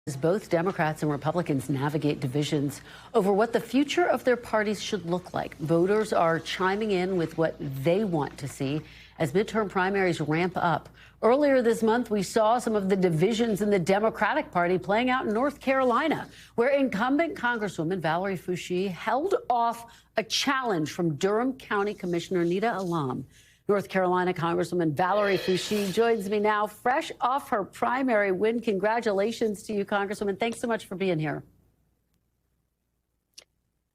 As both Democrats and Republicans navigate divisions over what the future of their parties should look like, voters are chiming in with what they want to see as midterm primaries ramp up. Earlier this month, we saw some of the divisions in the Democratic Party playing out in North Carolina, where incumbent Congresswoman Valerie Foushee held off a challenge from Durham County Commissioner Nida Allam. North Carolina Congresswoman Valerie Foushee joins me now, fresh off her primary win. Congratulations to you, Congresswoman. Thanks so much for being here.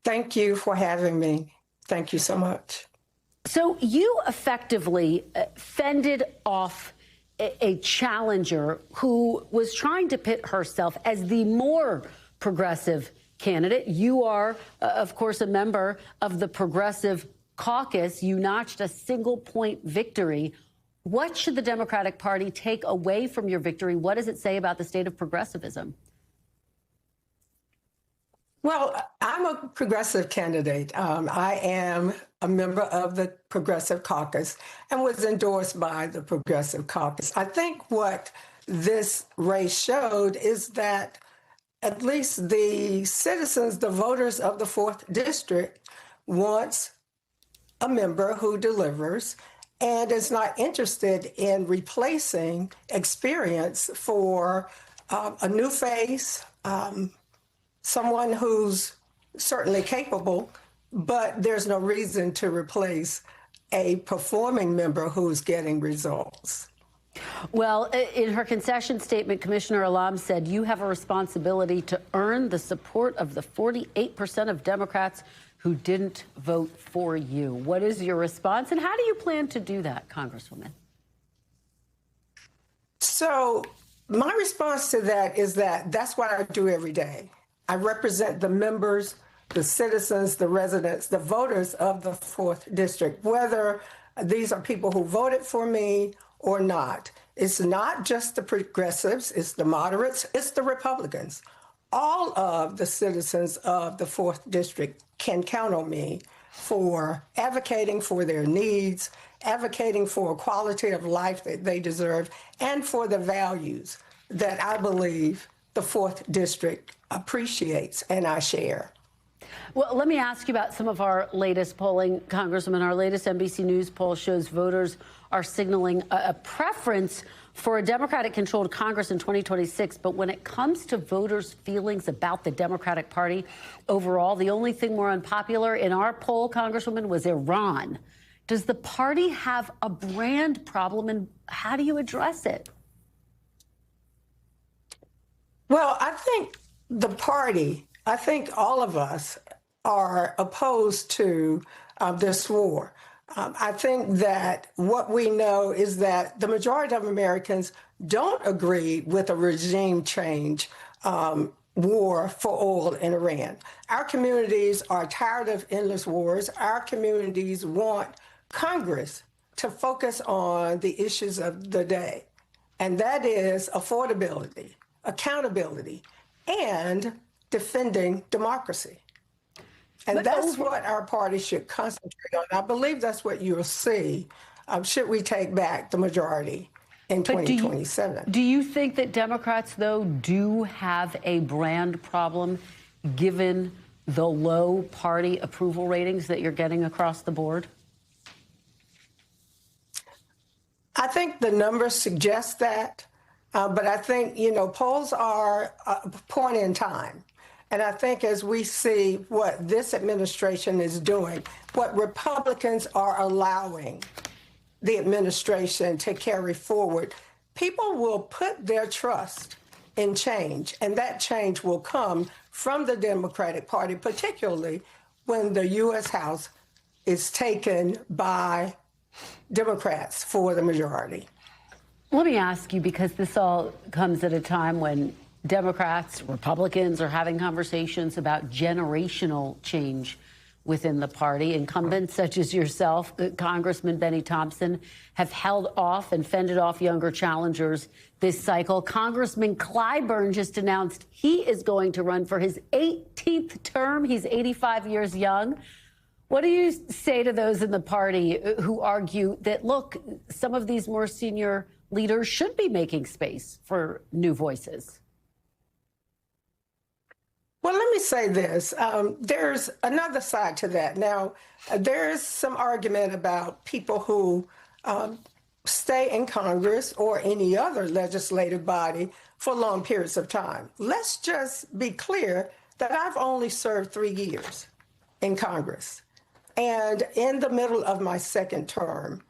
Thank you for having me. Thank you so much. So you effectively fended off a challenger who was trying to pit herself as the more progressive candidate. You are, of course, a member of the Progressive Caucus. You notched a single-point victory. What should the Democratic Party take away from your victory? What does it say about the state of progressivism? Well, I'm a progressive candidate. I am a member of the Progressive Caucus and was endorsed by the Progressive Caucus. I think what this race showed is that at least the citizens, the voters of the 4th District, wants a member who delivers and is not interested in replacing experience for a new face, someone who's certainly capable, but there's no reason to replace a performing member who's getting results. Well, in her concession statement, Commissioner Allam said you have a responsibility to earn the support of the 48% of Democrats who didn't vote for you. What is your response, and how do you plan to do that, Congresswoman? So my response to that is that that's what I do every day. I represent the members, the citizens, the residents, the voters of the 4th District, whether these are people who voted for me or not. It's not just the progressives, it's the moderates, it's the Republicans. All of the citizens of the 4th District can count on me for advocating for their needs, advocating for a quality of life that they deserve, and for the values that I believe the 4th District appreciates and I share. Well, let me ask you about some of our latest polling, Congresswoman. Our latest NBC News poll shows voters are signaling a preference for a Democratic-controlled Congress in 2026. But when it comes to voters' feelings about the Democratic Party overall, the only thing more unpopular in our poll, Congresswoman, was Iran. Does the party have a brand problem, and how do you address it? Well, I think the party, I think all of us are opposed to this war. I think that what we know is that the majority of Americans don't agree with a regime change war for oil in Iran. Our communities are tired of endless wars. Our communities want Congress to focus on the issues of the day, and that is affordability, accountability, and defending democracy. And that's what our party should concentrate on. I believe that's what you'll see should we take back the majority in 2027. Do you think that Democrats, though, do have a brand problem given the low party approval ratings that you're getting across the board? I think the numbers suggest that. But I think, polls are a point in time. And I think as we see what this administration is doing, what Republicans are allowing the administration to carry forward, people will put their trust in change. And that change will come from the Democratic Party, particularly when the U.S. House is taken by Democrats for the majority. Let me ask you, because this all comes at a time when Democrats, Republicans are having conversations about generational change within the party. Incumbents such as yourself, Congressman Benny Thompson, have held off and fended off younger challengers this cycle. Congressman Clyburn just announced he is going to run for his 18th term. He's 85 years young. What do you say to those in the party who argue that, look, some of these more senior leaders should be making space for new voices? say this. There's another side to that. Now, there's some argument about people who stay in Congress or any other legislative body for long periods of time. Let's just be clear that I've only served 3 years in Congress. And in the middle of my second term,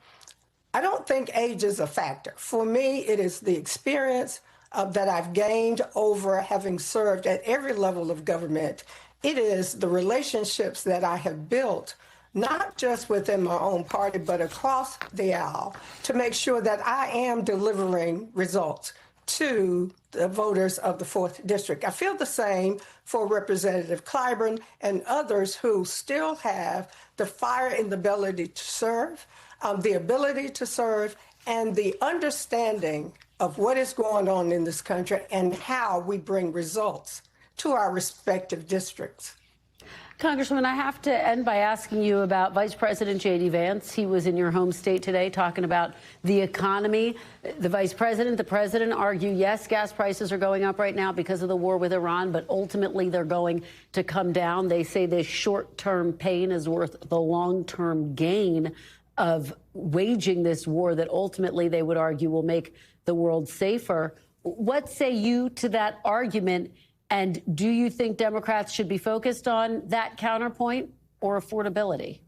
I don't think age is a factor. For me, it is the experience that I've gained over having served at every level of government. It is the relationships that I have built, not just within my own party, but across the aisle, to make sure that I am delivering results to the voters of the 4th District. I feel the same for Representative Clyburn and others who still have the fire in the belly to serve, the ability to serve, and the understanding of what is going on in this country and how we bring results to our respective districts. Congresswoman, I have to end by asking you about Vice President J.D. Vance. He was in your home state today talking about the economy. The vice president, the president argue, yes, gas prices are going up right now because of the war with Iran, but ultimately they're going to come down. They say this short-term pain is worth the long-term gain of waging this war that ultimately they would argue will make the world safer. What say you to that argument? And do you think Democrats should be focused on that counterpoint or affordability?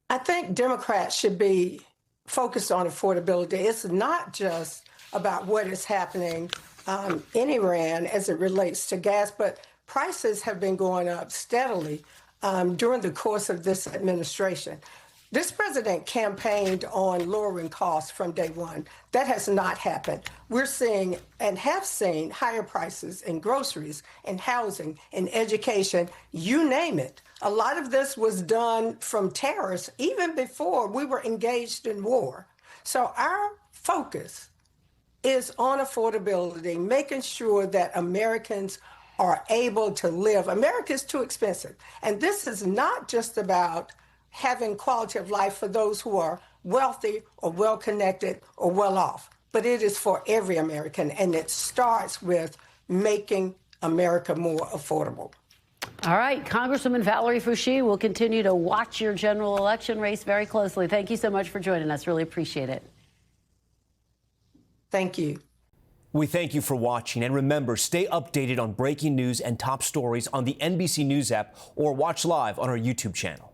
I think Democrats should be focused on affordability. It's not just about what is happening in Iran as it relates to gas, but prices have been going up steadily during the course of this administration. This president campaigned on lowering costs from day one. That has not happened. We're seeing and have seen higher prices in groceries, in housing, in education, you name it. A lot of this was done from tariffs even before we were engaged in war. So our focus is on affordability, making sure that Americans are able to live. America is too expensive. And this is not just about having quality of life for those who are wealthy or well-connected or well-off, but it is for every American, and it starts with making America more affordable. All right, Congresswoman Valerie Foushee, will continue to watch your general election race very closely. Thank you so much for joining us. Really appreciate it. Thank you. We thank you for watching, and remember, stay updated on breaking news and top stories on the NBC News app or watch live on our YouTube channel.